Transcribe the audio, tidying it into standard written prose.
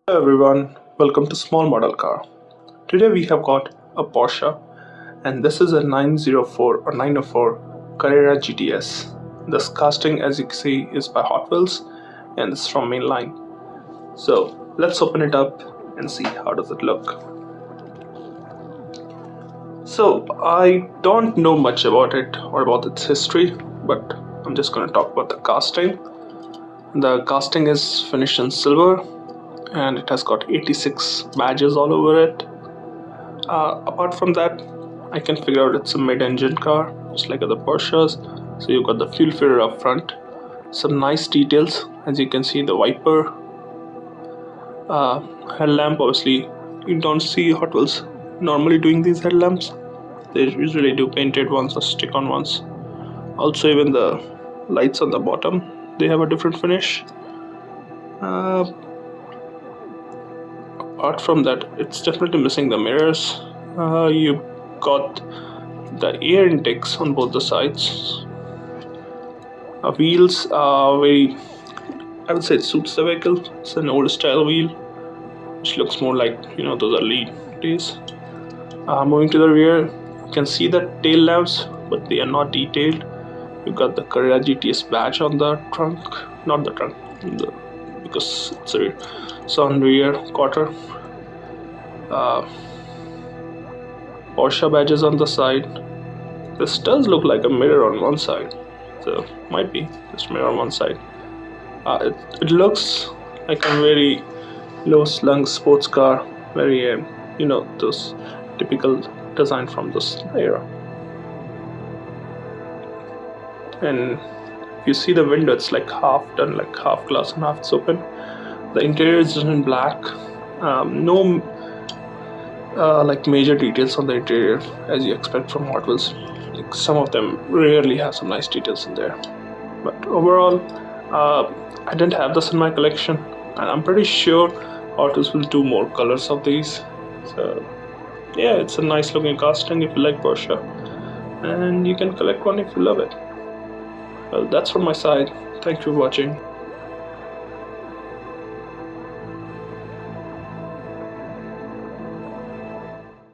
Hello everyone, welcome to Small Model Car. Today we have got a Porsche and this is a 904 or 904 Carrera Gts. This casting, as you can see, is by Hotwheels and this is from mainline. So let's open it up and see how does it look. So I don't know much about it or about its history, but I'm just going to talk about the casting. The casting is finished in silver and it has got 86 badges all over it. Apart from that, I can figure out it's a mid-engine car, just like other Porsches. So you've got the fuel filler up front, some nice details, as you can see the wiper, headlamp. Obviously, you don't see Hot Wheels normally doing these headlamps. They usually do painted ones or stick-on ones. Also, even the lights on the bottom, they have a different finish. Apart from that, it's definitely missing the mirrors. You got the air intakes on both the sides. Wheels are very, I would say it suits the vehicle. It's an old style wheel, which looks more like, those early days. Moving to the rear, you can see the tail lamps, but they are not detailed. You got the Carrera GTS badge on the trunk, not the trunk, because it's on rear quarter. Porsche badges on the side. This does look like a mirror on one side, so might be just mirror on one side. It looks like a very low slung sports car, very those typical design from this era. And if you see the window, it's like half done, like half glass and half it's open. The interior is in black. No like major details on the interior as you expect from Hot Wheels. Like some of them rarely have some nice details in there, but overall I didn't have this in my collection, and I'm pretty sure Hot Wheels will do more colors of these. So yeah, it's a nice looking casting if you like Porsche, and you can collect one if you love it. Well, that's from my side. Thank you for watching.